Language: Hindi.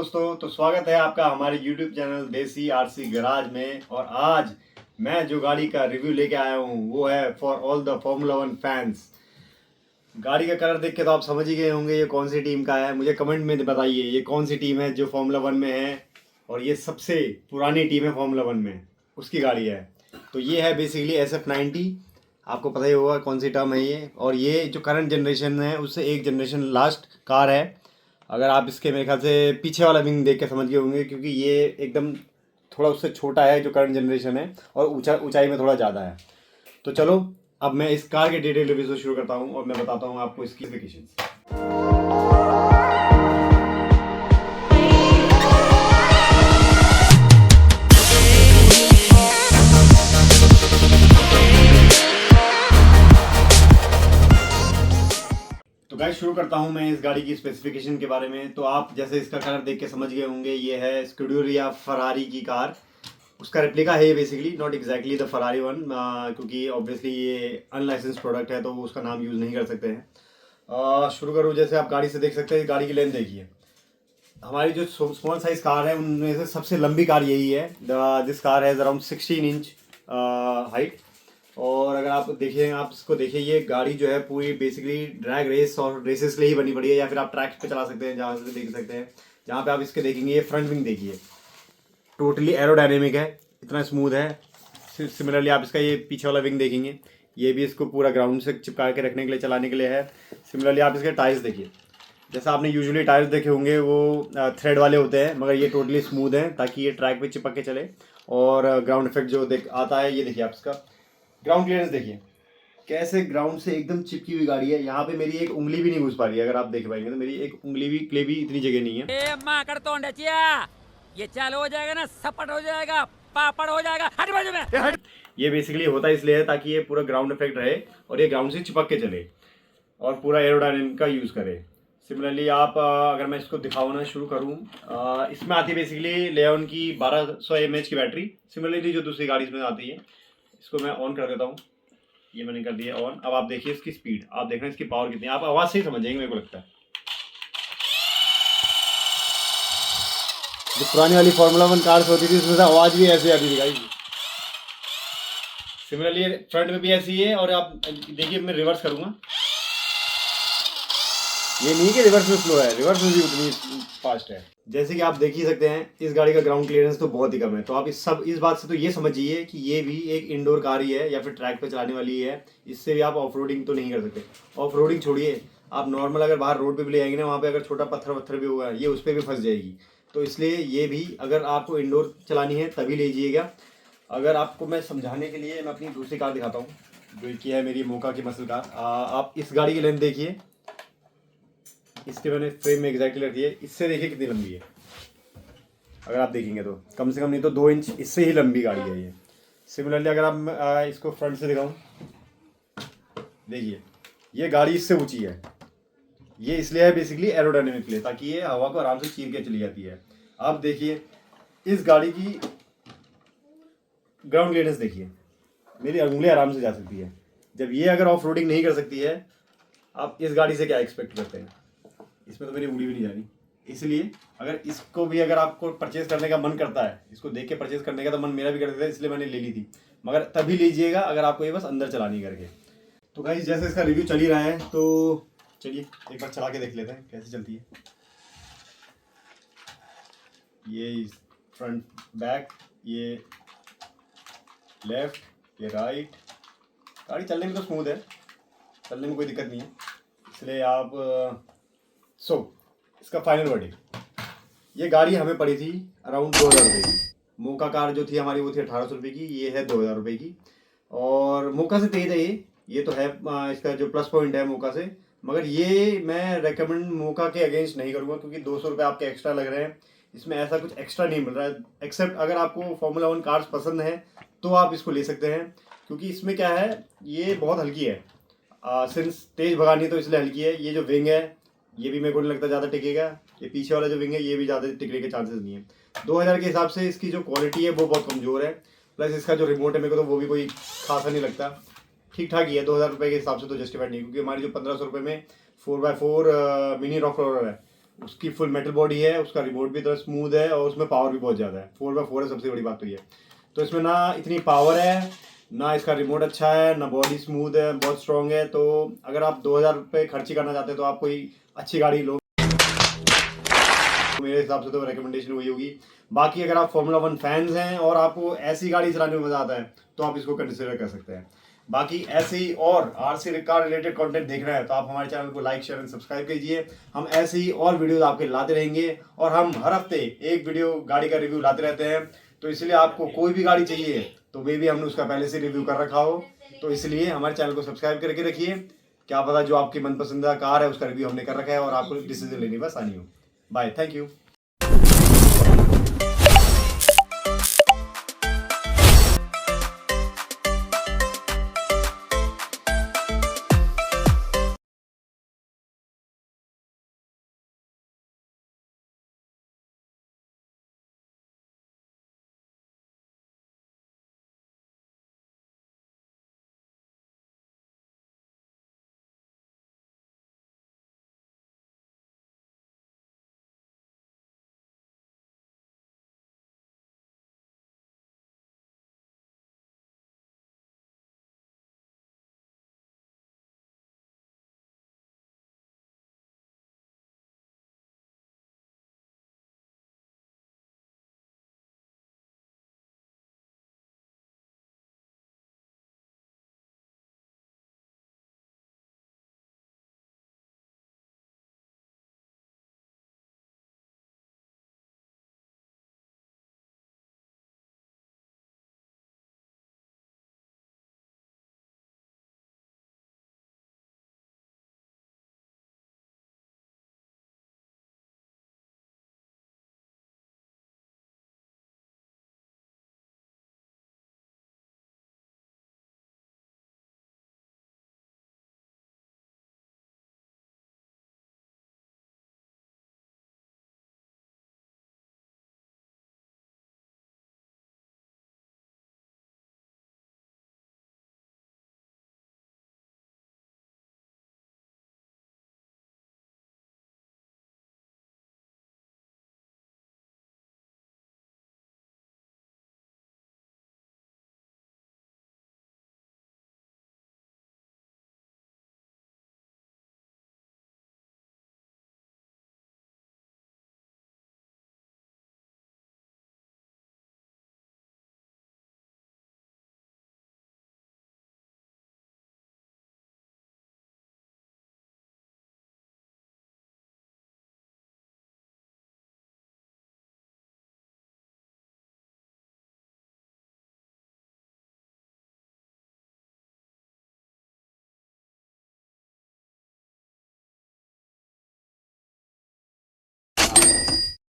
दोस्तों, तो स्वागत है आपका हमारे YouTube चैनल देसी आरसी गैराज में। और आज मैं जो गाड़ी का रिव्यू लेके आया हूँ वो है for all the formula 1 fans. गाड़ी का कलर देख के तो आप समझ ही गए होंगे ये कौन सी टीम का है। मुझे कमेंट में बताइए ये कौन सी टीम है जो फॉर्मूला 1 में है और ये सबसे पुरानी टीम है फॉर्मूला 1 में, उसकी गाड़ी है। तो ये है बेसिकली SF90। आपको पता ही होगा कौन सी टर्म है ये। और ये जो करंट जनरेशन है उससे एक जनरेशन लास्ट कार है। अगर आप इसके मेरे ख्याल से पीछे वाला विंग देख के समझ गए होंगे, क्योंकि ये एकदम थोड़ा उससे छोटा है जो करंट जनरेशन है और ऊंचाई में थोड़ा ज़्यादा है। तो चलो अब मैं इस कार के डिटेल रिव्यू से शुरू करता हूँ और मैं बताता हूँ आपको इसकी स्पेसिफिकेशंस। तो गाइस शुरू करता हूं मैं इस गाड़ी की स्पेसिफिकेशन के बारे में। तो आप जैसे इसका कलर देख के समझ गए होंगे, ये है स्कूडेरिया फरारी की कार। उसका रेप्लिका है ये basically, not exactly the Ferrari one, क्योंकि ऑब्वियसली ये अनलाइसेंस प्रोडक्ट है तो वो उसका नाम यूज़ नहीं कर सकते हैं। शुरू करूँ, जैसे आप गाड़ी से देख सकते हैं, गाड़ी की लेंथ देखिए। हमारी जो स्मॉल साइज कार है उनमें से सबसे लंबी कार यही है। This car has around 16 inch height. और अगर आप देखिए, आप इसको देखिए, ये गाड़ी जो है पूरी बेसिकली ड्रैग रेस और रेसेस के लिए ही बनी पड़ी है, या फिर आप ट्रैक पे चला सकते हैं जहाँ से देख सकते हैं। जहाँ पे आप इसके देखेंगे, ये फ्रंट विंग देखिए, टोटली एरोडायनेमिक है, इतना स्मूथ है। सिमिलरली आप इसका ये पीछे वाला विंग देखेंगे, ये भी इसको पूरा ग्राउंड से चिपका के रखने के लिए, चलाने के लिए है। सिमिलरली आप इसके टायर्स देखिए, जैसा आपने यूजुअली टायर्स देखे होंगे वो थ्रेड वाले होते हैं, मगर ये टोटली स्मूथ हैं ताकि ये ट्रैक पे चिपक के चले। और ग्राउंड इफेक्ट जो देख आता है, ये देखिए आप इसका ग्राउंड क्लियरेंस देखिए, कैसे ग्राउंड से एकदम चिपकी हुई गाड़ी है। यहाँ पे मेरी एक उंगली भी नहीं घुस पा रही है, अगर आप देख पाएंगे तो मेरी एक उंगली भी के लिए भी इतनी जगह नहीं है। माकड़ तोंडचिया, ये चालू हो जाएगा ना, सपट हो जाएगा, पापड़ हो जाएगा। हट बाजू में। ये बेसिकली होता है इसलिए है ताकि ये पूरा ग्राउंड इफेक्ट रहे और ये ग्राउंड से चिपक के चले और पूरा एरोडायनेमिक का यूज़ करे। सिमिलरली आप अगर मैं इसको दिखाऊँ ना, शुरू करूँ, इसमें आती है बेसिकली लेवन की 1200 mAh की बैटरी। सिमिलरली जो दूसरी गाड़ी इसमें आती है, इसको मैं ऑन कर देता हूँ, ये मैंने कर दिया ऑन। अब आप देखिए इसकी स्पीड, आप देख रहे हैं इसकी पावर कितनी है, आप आवाज़ से ही समझ जाएंगे मेरे को लगता है। जो पुरानी वाली फार्मूला 1 कार्स होती थी उसमें से आवाज़ भी ऐसी आती थी गाइस। सिमिलरली फ्रंट में भी ऐसी है। और आप देखिए, मैं रिवर्स करूँगा, ये नहीं कि रिवर्स में स्लो है, रिवर्स में भी उतनी फास्ट है। जैसे कि आप देख ही सकते हैं, इस गाड़ी का ग्राउंड क्लियरेंस तो बहुत ही कम है। तो आप इस बात से तो ये समझिए कि ये भी एक इंडोर कार ही है या फिर ट्रैक पे चलाने वाली है। इससे भी आप ऑफ रोडिंग तो नहीं कर सकते। ऑफ रोडिंग छोड़िए, आप नॉर्मल अगर बाहर रोड पे भी ले आएंगे ना, वहाँ पे अगर छोटा पत्थर वत्थर भी होगा, ये उस पर भी फंस जाएगी। तो इसलिए ये भी अगर आपको इंडोर चलानी है तभी लीजिएगा। अगर आपको मैं समझाने के लिए मैं अपनी दूसरी कार दिखाता हूँ, जो कि है मेरी मोका की मसल कार। आप इस गाड़ी की लेंथ देखिए, इसके मैंने फ्रेम में एग्जैक्टली रखी है, इससे देखिए कितनी लंबी है। अगर आप देखेंगे तो कम से कम नहीं तो 2 इंच इससे ही लंबी गाड़ी है ये। सिमिलरली अगर आप इसको फ्रंट से दिखाऊं, देखिए ये गाड़ी इससे ऊंची है। ये इसलिए है बेसिकली एरोडायनेमिक के लिए, ताकि ये हवा को आराम से चीर के चली जाती है। आप देखिए इस गाड़ी की ग्राउंड क्लियरेंस देखिए, मेरी उंगली आराम से जा सकती है। जब ये अगर ऑफ रोडिंग नहीं कर सकती है, आप इस गाड़ी से क्या एक्सपेक्ट करते हैं। इसमें तो मेरी उंगली भी नहीं जा रही। इसलिए अगर इसको भी अगर आपको परचेज करने का मन करता है, इसको देख के परचेज करने का तो मन मेरा भी करता था, इसलिए मैंने ले ली थी। मगर तभी लीजिएगा अगर आपको ये बस अंदर चलानी करके। तो गाइस जैसे इसका रिव्यू चल ही रहा है, तो चलिए एक बार चला के देख लेते हैं कैसे चलती है। ये फ्रंट बैक, ये लेफ्ट, ये राइट। गाड़ी चलने में तो स्मूथ है, चलने में कोई दिक्कत नहीं है। इसलिए आप इसका फाइनल वर्डिक्ट, ये गाड़ी हमें पड़ी थी अराउंड 2000 रुपये की। मोका कार जो थी हमारी वो थी 1800 रुपये की, ये है 2000 रुपये की। और मोका से तेज है ये तो है इसका जो प्लस पॉइंट है मोका से। मगर ये मैं रेकमेंड मोका के अगेंस्ट नहीं करूँगा, क्योंकि 200 रुपये आपके एक्स्ट्रा लग रहे हैं। इसमें ऐसा कुछ एक्स्ट्रा नहीं मिल रहा है, एक्सेप्ट अगर आपको फार्मूला 1 कार्स पसंद है तो आप इसको ले सकते हैं। क्योंकि इसमें क्या है, ये बहुत हल्की है, सिंस तेज़ भगानी तो इसलिए हल्की है। ये जो विंग है ये भी मेरे को नहीं लगता ज़्यादा टिकेगा। ये पीछे वाला जो विंग है ये भी ज़्यादा टिकने के चांसेस नहीं है। 2000 के हिसाब से इसकी जो क्वालिटी है वो बहुत कमज़ोर है। प्लस इसका जो रिमोट है मेरे को तो वो भी कोई खासा नहीं लगता, ठीक ठाक ही है। 2000 रुपये के हिसाब से तो जस्टिफाइड नहीं, क्योंकि हमारी जो 1500 रुपये में 4x4 मिनी रॉक रोलर है उसकी फुल मेटल बॉडी है, उसका रिमोट भी तो स्मूथ है और उसमें पावर भी बहुत ज़्यादा है। 4x4 है, सबसे बड़ी बात तो ये। तो इसमें ना इतनी पावर है, ना इसका रिमोट अच्छा है, ना बॉडी स्मूथ है, बहुत स्ट्रॉन्ग है। तो अगर आप 2000 रुपये खर्ची करना चाहते हैं तो आप कोई अच्छी गाड़ी लो, मेरे हिसाब से तो रिकमेंडेशन वही होगी। बाकी अगर आप फॉर्मूला 1 फैंस हैं और आपको ऐसी गाड़ी चलाने में मजा आता है तो आप इसको कंसिडर कर सकते हैं। बाकी ऐसे ही और आरसी कार रिलेटेड कंटेंट देखना है तो आप हमारे चैनल को लाइक शेयर एंड सब्सक्राइब कीजिए। हम ऐसे ही और वीडियोस आपके लाते रहेंगे और हम हर हफ्ते एक वीडियो गाड़ी का रिव्यू लाते रहते हैं। तो इसलिए आपको कोई भी गाड़ी चाहिए तो मे भी हमने उसका पहले से रिव्यू कर रखा हो, तो इसलिए हमारे चैनल को सब्सक्राइब करके रखिए। क्या पता जो आपकी मनपसंदीदा कार है उसका रिव्यू हमने कर रखा है और आपको डिसीजन लेने में आसानी हो। Bye, thank you.